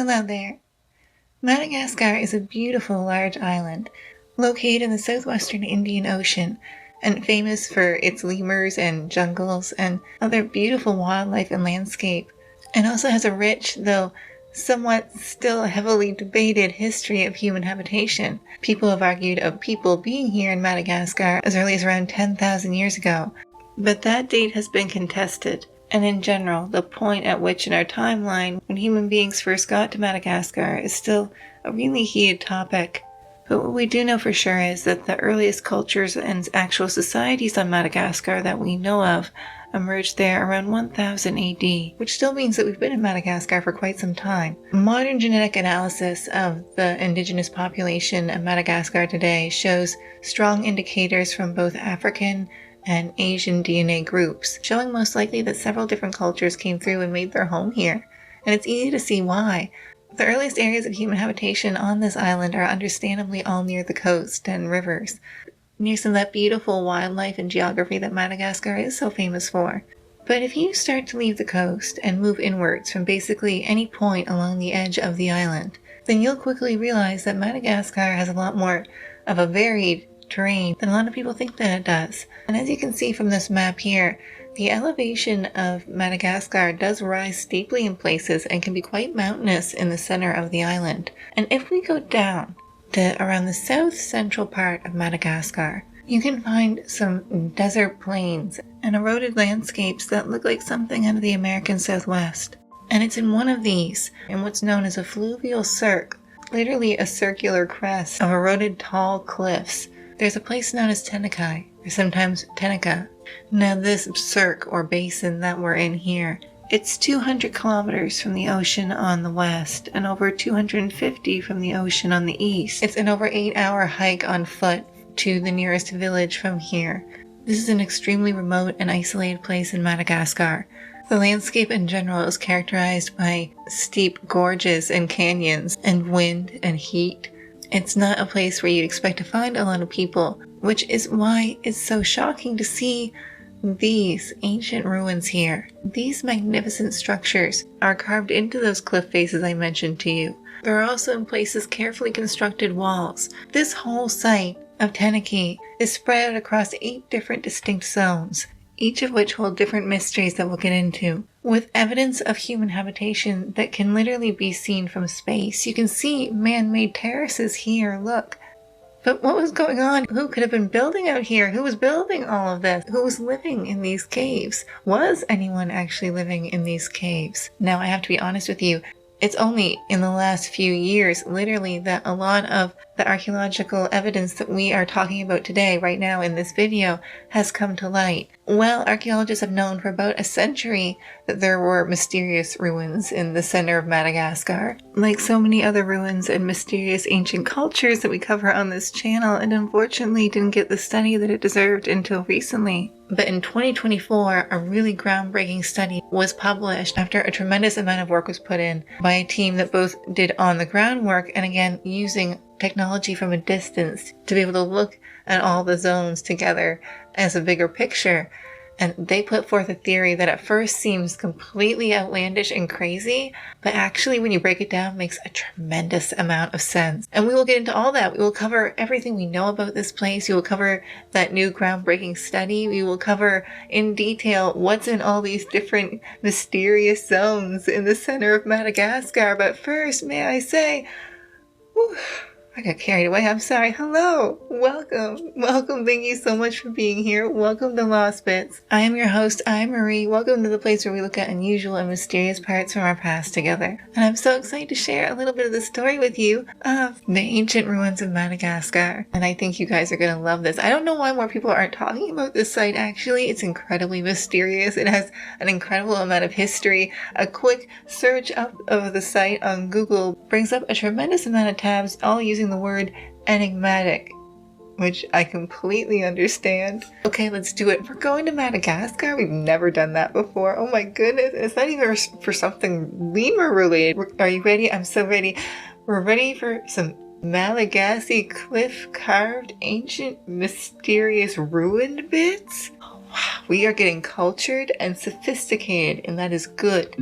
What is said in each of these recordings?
Hello there. Madagascar is a beautiful large island located in the southwestern Indian Ocean and famous for its lemurs and jungles and other beautiful wildlife and landscape, and also has a rich, though somewhat still heavily debated, history of human habitation. People have argued of people being here in Madagascar as early as around 10,000 years ago, but that date has been contested. And in general, the point at which in our timeline when human beings first got to Madagascar is still a really heated topic. But what we do know for sure is that the earliest cultures and actual societies on Madagascar that we know of emerged there around 1000 AD, which still means that we've been in Madagascar for quite some time. Modern genetic analysis of the indigenous population of Madagascar today shows strong indicators from both African and Asian DNA groups, showing most likely that several different cultures came through and made their home here. And it's easy to see why. The earliest areas of human habitation on this island are understandably all near the coast and rivers, near some of that beautiful wildlife and geography that Madagascar is so famous for. But if you start to leave the coast and move inwards from basically any point along the edge of the island, then you'll quickly realize that Madagascar has a lot more of a varied terrain than a lot of people think that it does. And as you can see from this map here, the elevation of Madagascar does rise steeply in places and can be quite mountainous in the center of the island. And if we go down to around the south central part of Madagascar, you can find some desert plains and eroded landscapes that look like something out of the American Southwest. And it's in one of these, in what's known as a fluvial cirque, literally a circular crest of eroded tall cliffs. There's a place known as Teniky, or sometimes Teniky. Now this cirque or basin that we're in here, it's 200 kilometers from the ocean on the west and over 250 from the ocean on the east. It's an over 8-hour hike on foot to the nearest village from here. This is an extremely remote and isolated place in Madagascar. The landscape in general is characterized by steep gorges and canyons and wind and heat. It's not a place where you'd expect to find a lot of people, which is why it's so shocking to see these ancient ruins here. These magnificent structures are carved into those cliff faces I mentioned to you. There are also in places carefully constructed walls. This whole site of Teniky is spread out across 8 different distinct zones, each of which hold different mysteries that we'll get into, with evidence of human habitation that can literally be seen from space. You can see man-made terraces here, look. But what was going on? Who could have been building out here? Who was building all of this? Who was living in these caves? Was anyone actually living in these caves? Now, I have to be honest with you, it's only in the last few years, literally, that a lot of the archaeological evidence that we are talking about today, right now in this video, has come to light. Well, archaeologists have known for about a century that there were mysterious ruins in the center of Madagascar. Like so many other ruins and mysterious ancient cultures that we cover on this channel, it unfortunately didn't get the study that it deserved until recently. But in 2024, a really groundbreaking study was published after a tremendous amount of work was put in by a team that both did on-the-ground work and again using technology from a distance to be able to look at all the zones together as a bigger picture. And they put forth a theory that at first seems completely outlandish and crazy, but actually when you break it down makes a tremendous amount of sense. And we will get into all that. We will cover everything we know about this place. We will cover that new groundbreaking study. We will cover in detail what's in all these different mysterious zones in the center of Madagascar. But first, may I say, whew, I got carried away. I'm sorry. Hello. Welcome. Welcome. Thank you so much for being here. Welcome to Lost Bits. I am your host. I'm Marie. Welcome to the place where we look at unusual and mysterious parts from our past together. And I'm so excited to share a little bit of the story with you of the ancient ruins of Madagascar. And I think you guys are going to love this. I don't know why more people aren't talking about this site, actually. It's incredibly mysterious. It has an incredible amount of history. A quick search up of the site on Google brings up a tremendous amount of tabs, all using the word enigmatic, which I completely understand. Okay, let's do it. We're going to Madagascar. We've never done that before. Oh my goodness. It's not even for something lemur related. Are you ready? I'm so ready. We're ready for some Malagasy cliff carved ancient mysterious ruined bits. Oh, wow. We are getting cultured and sophisticated, and that is good.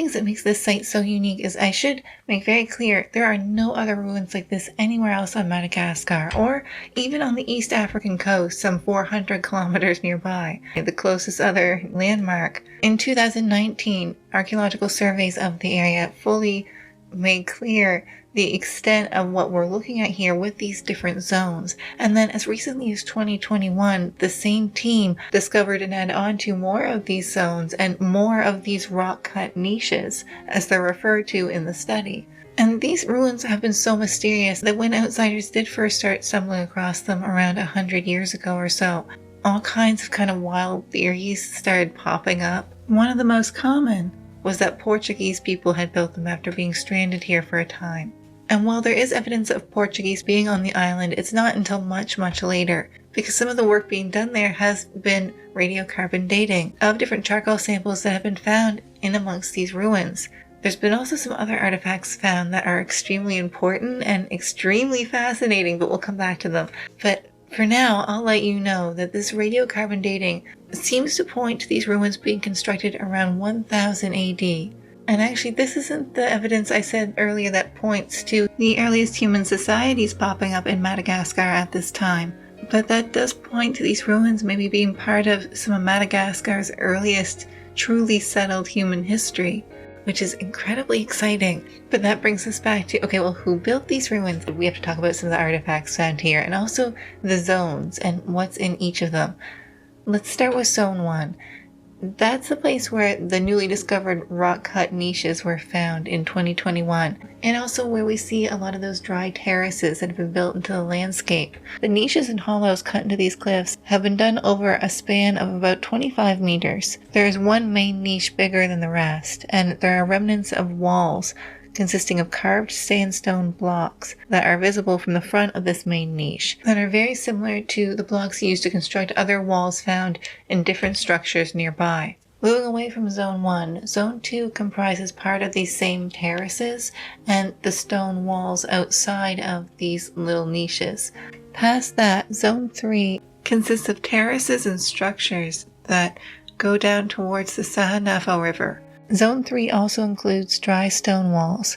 things that makes this site so unique is I should make very clear there are no other ruins like this anywhere else on Madagascar or even on the East African coast some 400 kilometers nearby, the closest other landmark. In 2019, archaeological surveys of the area fully made clear the extent of what we're looking at here with these different zones. And then as recently as 2021, the same team discovered and added on to more of these zones and more of these rock-cut niches, as they're referred to in the study. And these ruins have been so mysterious that when outsiders did first start stumbling across them around 100 years ago or so, all kinds of kind of wild theories started popping up. One of the most common was that Portuguese people had built them after being stranded here for a time. And while there is evidence of Portuguese being on the island, it's not until much, much later, because some of the work being done there has been radiocarbon dating of different charcoal samples that have been found in amongst these ruins. There's been also some other artifacts found that are extremely important and extremely fascinating, but we'll come back to them. But for now, I'll let you know that this radiocarbon dating seems to point to these ruins being constructed around 1000 AD. And actually, this isn't the evidence I said earlier that points to the earliest human societies popping up in Madagascar at this time. But that does point to these ruins maybe being part of some of Madagascar's earliest truly settled human history, which is incredibly exciting. But that brings us back to, okay, well, who built these ruins? We have to talk about some of the artifacts found here and also the zones and what's in each of them. Let's start with Zone 1. That's the place where the newly discovered rock-cut niches were found in 2021, and also where we see a lot of those dry terraces that have been built into the landscape. The niches and hollows cut into these cliffs have been done over a span of about 25 meters. There is one main niche bigger than the rest, and there are remnants of walls consisting of carved sandstone blocks that are visible from the front of this main niche that are very similar to the blocks used to construct other walls found in different structures nearby. Moving away from Zone 1, Zone 2 comprises part of these same terraces and the stone walls outside of these little niches. Past that, Zone 3 consists of terraces and structures that go down towards the Sahanafa River. Zone 3 also includes dry stone walls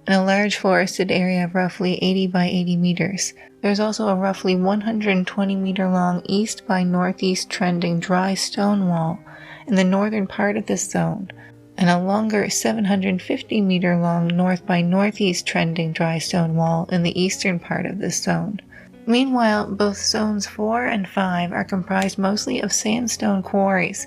and a large forested area of roughly 80 by 80 meters. There's also a roughly 120 meter long east by northeast trending dry stone wall in the northern part of this zone, and a longer 750 meter long north by northeast trending dry stone wall in the eastern part of this zone. Meanwhile, both Zones 4 and 5 are comprised mostly of sandstone quarries.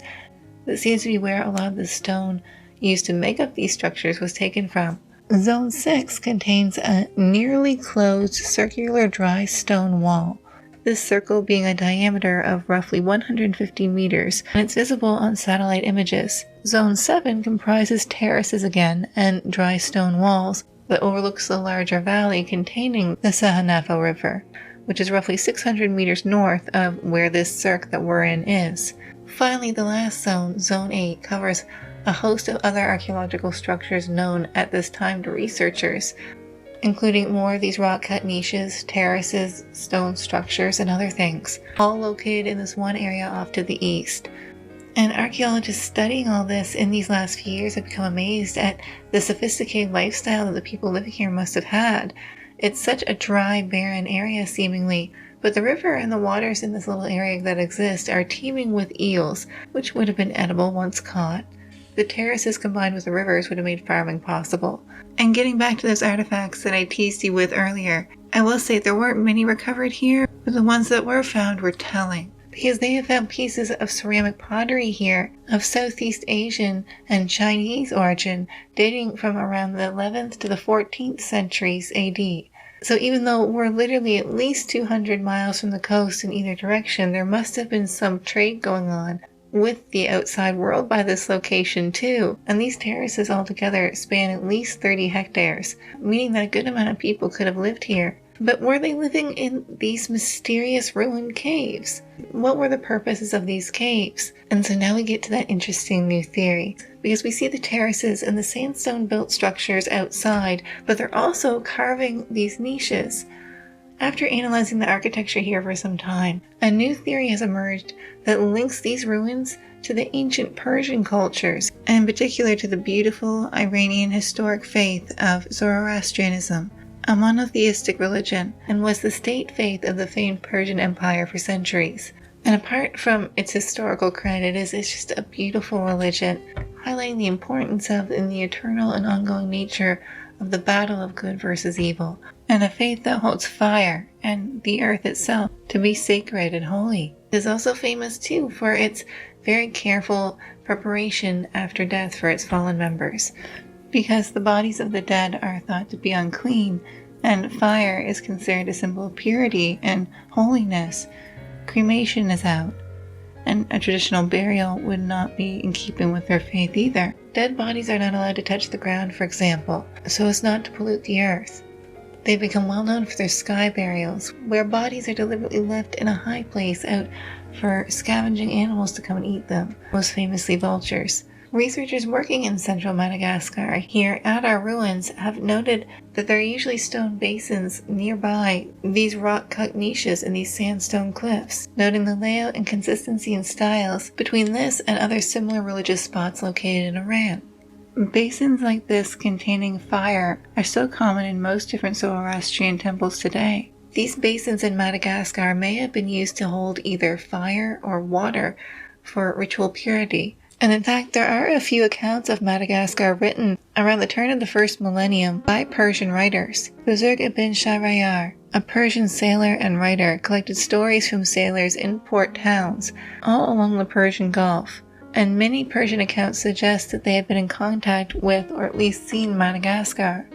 That seems to be where a lot of the stone used to make up these structures was taken from. Zone 6 contains a nearly closed circular dry stone wall, this circle being a diameter of roughly 150 meters, and it's visible on satellite images. Zone 7 comprises terraces again and dry stone walls that overlooks the larger valley containing the Sahanafa River, which is roughly 600 meters north of where this cirque that we're in is. Finally, the last zone, Zone 8, covers a host of other archaeological structures known at this time to researchers, including more of these rock-cut niches, terraces, stone structures, and other things, all located in this one area off to the east. And archaeologists studying all this in these last few years have become amazed at the sophisticated lifestyle that the people living here must have had. It's such a dry, barren area seemingly, but the river and the waters in this little area that exist are teeming with eels, which would have been edible once caught. The terraces combined with the rivers would have made farming possible. And getting back to those artifacts that I teased you with earlier, I will say there weren't many recovered here, but the ones that were found were telling, because they have found pieces of ceramic pottery here of Southeast Asian and Chinese origin dating from around the 11th to the 14th centuries AD. So even though we're literally at least 200 miles from the coast in either direction, there must have been some trade going on with the outside world by this location too. And these terraces altogether span at least 30 hectares, meaning that a good amount of people could have lived here. But were they living in these mysterious ruined caves? What were the purposes of these caves? And so now we get to that interesting new theory, because we see the terraces and the sandstone built structures outside, but they're also carving these niches. After analyzing the architecture here for some time, a new theory has emerged that links these ruins to the ancient Persian cultures, and in particular to the beautiful Iranian historic faith of Zoroastrianism, a monotheistic religion, and was the state faith of the famed Persian Empire for centuries. And apart from its historical credit, it's just a beautiful religion, highlighting the importance of and the eternal and ongoing nature of the battle of good versus evil, and a faith that holds fire and the earth itself to be sacred and holy. It is also famous too for its very careful preparation after death for its fallen members, because the bodies of the dead are thought to be unclean, and fire is considered a symbol of purity and holiness. Cremation is out, and a traditional burial would not be in keeping with their faith either. Dead bodies are not allowed to touch the ground, for example, so as not to pollute the earth. They've become well known for their sky burials, where bodies are deliberately left in a high place out for scavenging animals to come and eat them, most famously vultures. Researchers working in central Madagascar here at our ruins have noted that there are usually stone basins nearby these rock-cut niches in these sandstone cliffs, noting the layout and consistency and styles between this and other similar religious spots located in Iran. Basins like this containing fire are so common in most different Zoroastrian temples today. These basins in Madagascar may have been used to hold either fire or water for ritual purity. And in fact, there are a few accounts of Madagascar written around the turn of the first millennium by Persian writers. Buzurg ibn Shahriyar, a Persian sailor and writer, collected stories from sailors in port towns all along the Persian Gulf, and many Persian accounts suggest that they had been in contact with or at least seen Madagascar.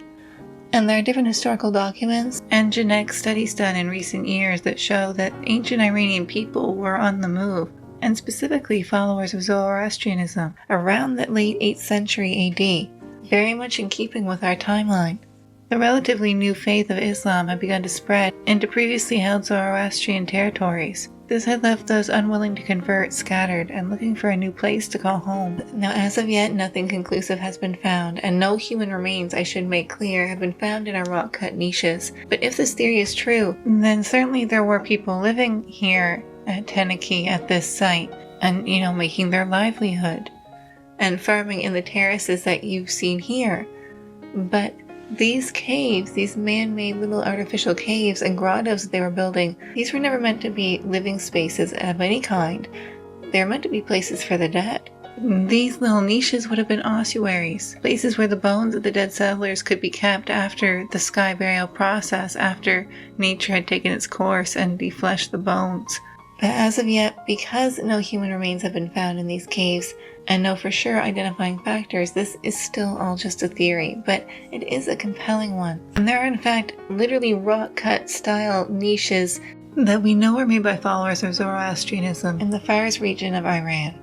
And there are different historical documents and genetic studies done in recent years that show that ancient Iranian people were on the move, and specifically followers of Zoroastrianism, around the late 8th century AD, very much in keeping with our timeline. The relatively new faith of Islam had begun to spread into previously held Zoroastrian territories. This had left those unwilling to convert scattered and looking for a new place to call home. Now, as of yet, nothing conclusive has been found, and no human remains, I should make clear, have been found in our rock-cut niches. But if this theory is true, then certainly there were people living here at Teniky at this site, and making their livelihood and farming in the terraces that you've seen here. But these caves, these man-made little artificial caves and grottos that they were building, these were never meant to be living spaces of any kind. They're meant to be places for the dead. These little niches would have been ossuaries, places where the bones of the dead settlers could be kept after the sky burial process, after nature had taken its course and defleshed the bones. But as of yet, because no human remains have been found in these caves, and no for sure identifying factors, this is still all just a theory, but it is a compelling one. And there are in fact literally rock-cut style niches that we know are made by followers of Zoroastrianism in the Fars region of Iran.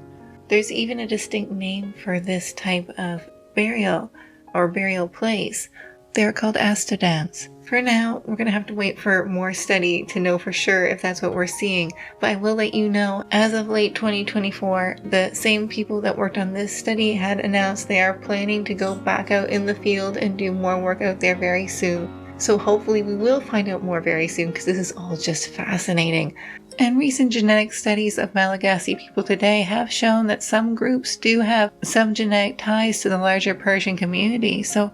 There's even a distinct name for this type of burial or burial place. They are called astoundings. For now, we're going to have to wait for more study to know for sure if that's what we're seeing, but I will let you know, as of late 2024, the same people that worked on this study had announced they are planning to go back out in the field and do more work out there very soon. So hopefully we will find out more very soon, because this is all just fascinating. And recent genetic studies of Malagasy people today have shown that some groups do have some genetic ties to the larger Persian community. So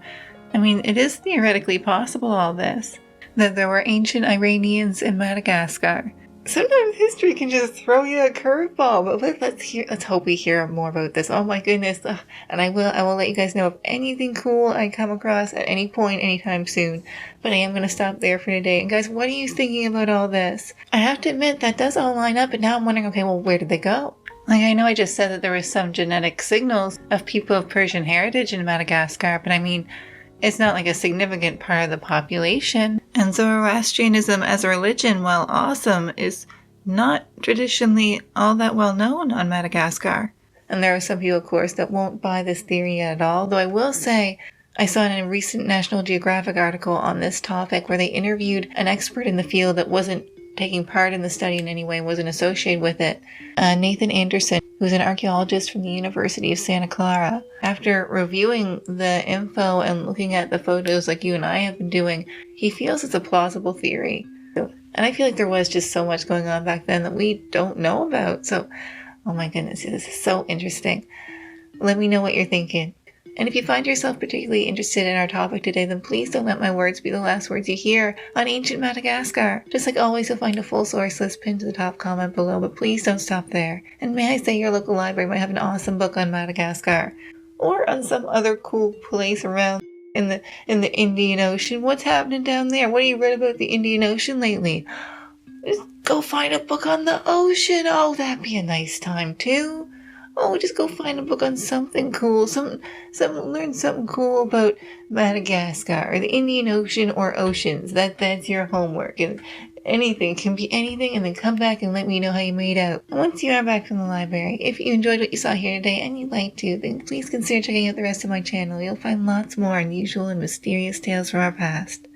it is theoretically possible, all this, that there were ancient Iranians in Madagascar. Sometimes history can just throw you a curveball, but let's hope we hear more about this. Oh my goodness. And I will let you guys know if anything cool I come across at any point, anytime soon. But I am going to stop there for today. And guys, what are you thinking about all this? I have to admit, that does all line up, and now I'm wondering, okay, well, where did they go? I know I just said that there was some genetic signals of people of Persian heritage in Madagascar, but it's not like a significant part of the population. And Zoroastrianism as a religion, while awesome, is not traditionally all that well known on Madagascar. And there are some people, of course, that won't buy this theory at all. Though I will say, I saw in a recent National Geographic article on this topic where they interviewed an expert in the field that wasn't taking part in the study in any way, wasn't associated with it. Nathan Anderson, who's an archaeologist from the University of Santa Clara. After reviewing the info and looking at the photos like you and I have been doing, he feels it's a plausible theory. And I feel like there was just so much going on back then that we don't know about. So, oh my goodness, this is so interesting. Let me know what you're thinking. And if you find yourself particularly interested in our topic today, then please don't let my words be the last words you hear on ancient Madagascar. Just like always, you'll find a full source list pinned to the top comment below, but please don't stop there. And may I say your local library might have an awesome book on Madagascar, or on some other cool place around in the Indian Ocean. What's happening down there? What have you read about the Indian Ocean lately? Just go find a book on the ocean. Oh, that'd be a nice time too. Oh, just go find a book on something cool. Learn something cool about Madagascar or the Indian Ocean or oceans. That's your homework. And anything can be anything, and then come back and let me know how you made out. And once you are back from the library, if you enjoyed what you saw here today and you'd like to, then please consider checking out the rest of my channel. You'll find lots more unusual and mysterious tales from our past.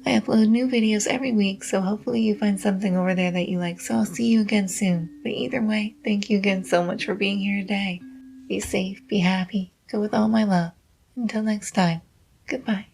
I upload new videos every week, so hopefully you find something over there that you like, so I'll see you again soon. But either way, thank you again so much for being here today. Be safe, be happy, go with all my love. Until next time, goodbye.